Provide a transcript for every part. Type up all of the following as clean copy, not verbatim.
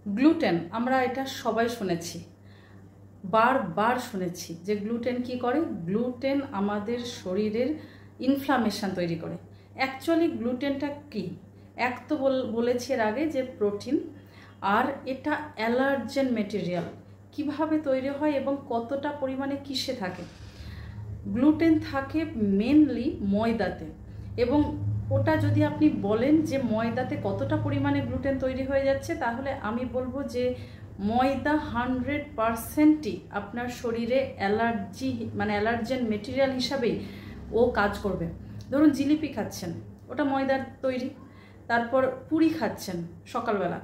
Gluten, আমরা এটা সবাই শুনেছি, বারবার শুনেছি যে গ্লুটেন কি করে। গ্লুটেন আমাদের শরীরের ইনফ্লামেশন তৈরি করে। অ্যাকচুয়ালি গ্লুটেনটা কি? এক তো বলেছি এর আগে যে প্রোটিন, আর এটা অ্যালার্জেন মেটেরিয়াল। কিভাবে তৈরি হয় এবং কতটা পরিমাণে কিসে থাকে? গ্লুটেন থাকে মেনলি ময়দাতে, এবং ওটা যদি আপনি বলেন যে ময়দাতে কতটা পরিমাণে গ্লুটেন তৈরি হয়ে যাচ্ছে, তাহলে আমি বলবো যে ময়দা 100%ই আপনার শরীরে অ্যালার্জি মানে অ্যালার্জেন মেটেরিয়াল হিসাবেই ও কাজ করবে। ধরুন জিলিপি খাচ্ছেন, ওটা ময়দার তৈরি। তারপর পুরি খাচ্ছেন সকালবেলা,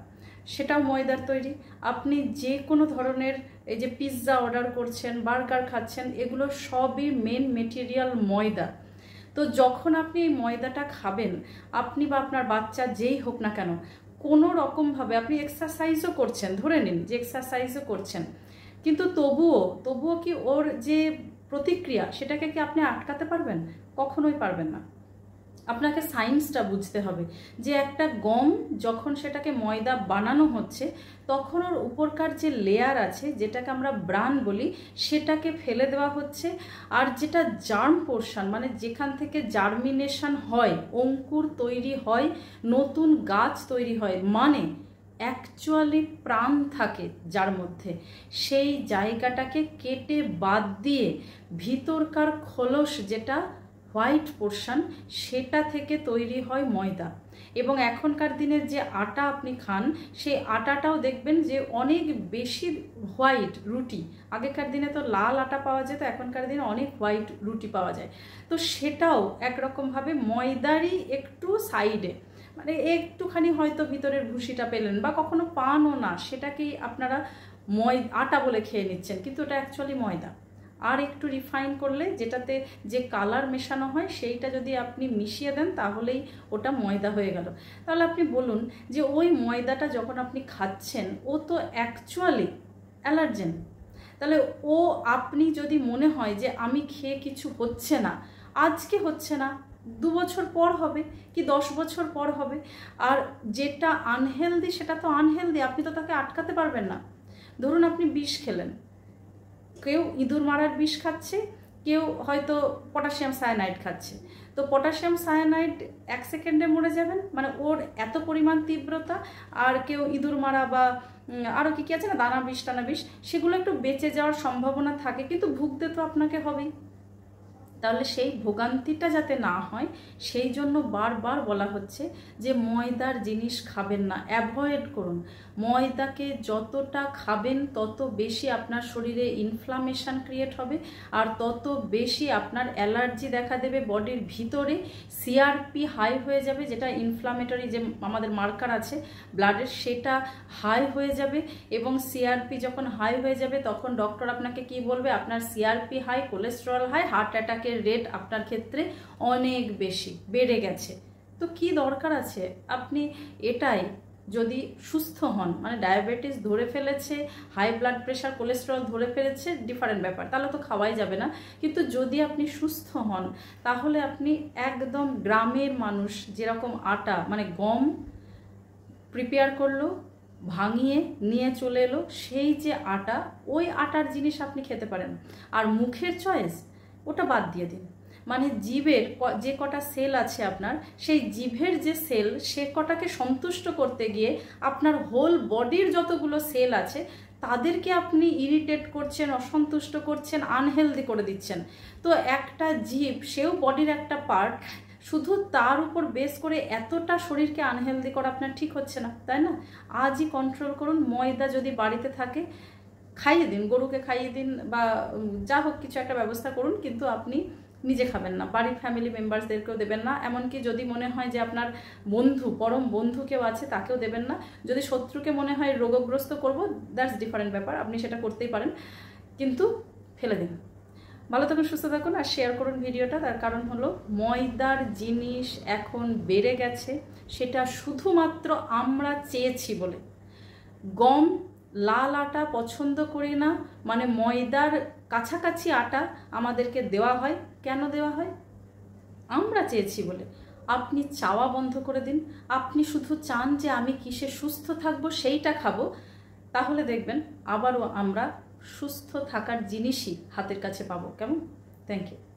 সেটাও ময়দার তৈরি। আপনি যে কোনো ধরনের এই যে পিৎজা অর্ডার করছেন, বার্গার খাচ্ছেন, এগুলো সবই মেন মেটেরিয়াল ময়দা। তো যখন আপনি এই ময়দাটা খাবেন, আপনি বা আপনার বাচ্চা যেই হোক না কেন, কোনো রকমভাবে আপনি এক্সারসাইজও করছেন, ধরে নিন যে এক্সারসাইজও করছেন, কিন্তু তবুও কি ওর যে প্রতিক্রিয়া সেটাকে কি আপনি আটকাতে পারবেন? কখনোই পারবেন না। আপনাকে সায়েন্সটা বুঝতে হবে যে একটা গম যখন সেটাকে ময়দা বানানো হচ্ছে, তখন ওর উপরকার যে লেয়ার আছে, যেটাকে আমরা ব্রান বলি, সেটাকে ফেলে দেওয়া হচ্ছে। আর যেটা জার্ম পোর্শন, মানে যেখান থেকে জার্মিনেশন হয়, অঙ্কুর তৈরি হয়, নতুন গাছ তৈরি হয়, মানে অ্যাকচুয়ালি প্রাণ থাকে যার মধ্যে, সেই জায়গাটাকে কেটে বাদ দিয়ে ভিতরকার খোলস, যেটা হোয়াইট পোর্শন, সেটা থেকে তৈরি হয় ময়দা। এবং এখনকার দিনের যে আটা আপনি খান, সেই আটাটাও দেখবেন যে অনেক বেশি হোয়াইট রুটি। আগেকার দিনে তো লাল আটা পাওয়া যেত, এখনকার দিনে অনেক হোয়াইট রুটি পাওয়া যায়। তো সেটাও একরকমভাবে ময়দারই একটু সাইডে, মানে একটুখানি হয়তো ভিতরের ভুসিটা পেলেন, বা কখনো পানও না, সেটাকেই আপনারা আটা বলে খেয়ে নিচ্ছেন, কিন্তু ওটা অ্যাকচুয়ালি ময়দা। আর একটু রিফাইন করলে, যেটাতে যে কালার মেশানো হয়, সেইটা যদি আপনি মিশিয়ে দেন, তাহলেই ওটা ময়দা হয়ে গেল। তাহলে আপনি বলুন যে ওই ময়দাটা যখন আপনি খাচ্ছেন, ও তো অ্যাকচুয়ালি অ্যালার্জেন। তাহলে আপনি যদি মনে হয় যে আমি খেয়ে কিছু হচ্ছে না, আজকে হচ্ছে না, 2 বছর পর হবে কি 10 বছর পর হবে। আর যেটা আনহেলদি, সেটা তো আনহেলদি, আপনি তো তাকে আটকাতে পারবেন না। ধরুন আপনি বিষ খেলেন, কেউ ইঁদুর মারার বিষ খাচ্ছে, কেউ হয়তো পটাশিয়াম সায়ানাইড খাচ্ছে। তো পটাশিয়াম সায়ানাইড 1 সেকেন্ডে মরে যাবেন, মানে ওর এত পরিমাণ তীব্রতা। আর কেউ ইঁদুর মারা বা আরও কী কী আছে না, দানা বিষ, সেগুলো একটু বেঁচে যাওয়ার সম্ভাবনা থাকে, কিন্তু ভুগতে তো আপনাকে হবেই। তাহলে সেই ভোগান্তিটা যাতে না হয়, সেই জন্য বারবার বলা হচ্ছে যে ময়দার জিনিস খাবেন না, অ্যাভয়েড করুন। ময়দাকে যতটা খাবেন, তত বেশি আপনার শরীরে ইনফ্লামেশন ক্রিয়েট হবে, আর তত বেশি আপনার অ্যালার্জি দেখা দেবে বডির ভিতরে। সিআরপি হাই হয়ে যাবে, যেটা ইনফ্লামেটরি যে আমাদের মার্কার আছে ব্লাডের, সেটা হাই হয়ে যাবে। এবং সিআরপি যখন হাই হয়ে যাবে, তখন ডক্টর আপনাকে কি বলবে? আপনার CRP high, cholesterol high, heart অ্যাটাকের রেট আপনার ক্ষেত্রে অনেক বেশি বেড়ে গেছে। তো কি দরকার আছে? আপনি এটাই যদি সুস্থ হন, মানে ডায়াবেটিস ধরে ফেলেছে, হাই ব্লাড প্রেশার, কোলেস্টেরল ধরে ফেলেছে, ডিফারেন্ট ব্যাপার, তাহলে তো খাওয়াই যাবে না। কিন্তু যদি আপনি সুস্থ হন, তাহলে আপনি একদম গ্রামের মানুষ যেরকম আটা, মানে গম প্রিপেয়ার করলো, ভাঙিয়ে নিয়ে চলে এলো, সেই যে আটা, ওই আটার জিনিস আপনি খেতে পারেন। আর মুখের চয়েস, ওটা বাদ দিয়ে দিন। মানে জিভের যে কটা সেল আছে আপনার, সেই জিভের যে সেল, সে কটাকে সন্তুষ্ট করতে গিয়ে আপনার হোল বডির যতগুলো সেল আছে, তাদেরকে আপনি ইরিটেট করছেন, অসন্তুষ্ট করছেন, আনহেলদি করে দিচ্ছেন। তো একটা জিভ, সেও বডির একটা পার্ট, শুধু তার উপর বেস করে এতটা শরীরকে আনহেলদি করা আপনার ঠিক হচ্ছে না, তাই না? আজই কন্ট্রোল করুন। ময়দা যদি বাড়িতে থাকে, খাইয়ে দিন, গরুকে খাইয়ে দিন, বা যা হোক কিছু একটা ব্যবস্থা করুন, কিন্তু আপনি নিজে খাবেন না, বাড়ির ফ্যামিলি মেম্বার্সদেরকেও দেবেন না। এমনকি যদি মনে হয় যে আপনার বন্ধু, পরম বন্ধু কেউ আছে, তাকেও দেবেন না। যদি শত্রুকে মনে হয় রোগগ্রস্ত করবো, দ্যাটস ডিফারেন্ট ব্যাপার, আপনি সেটা করতেই পারেন, কিন্তু ফেলে দিন। ভালো থাকুন, সুস্থ থাকুন, আর শেয়ার করুন ভিডিওটা। তার কারণ হলো ময়দার জিনিস এখন বেড়ে গেছে, সেটা শুধুমাত্র আমরা চেয়েছি বলে। গম, লাল আটা পছন্দ করি না, মানে ময়দার কাছাকাছি আটা আমাদেরকে দেওয়া হয়। কেন দেওয়া হয়? আমরা চেয়েছি বলে। আপনি চাওয়া বন্ধ করে দিন। আপনি শুধু চান যে আমি কিসে সুস্থ থাকবো, সেইটা খাবো, তাহলে দেখবেন আবারও আমরা সুস্থ থাকার জিনিসই হাতের কাছে পাবো। কেমন? Thank you.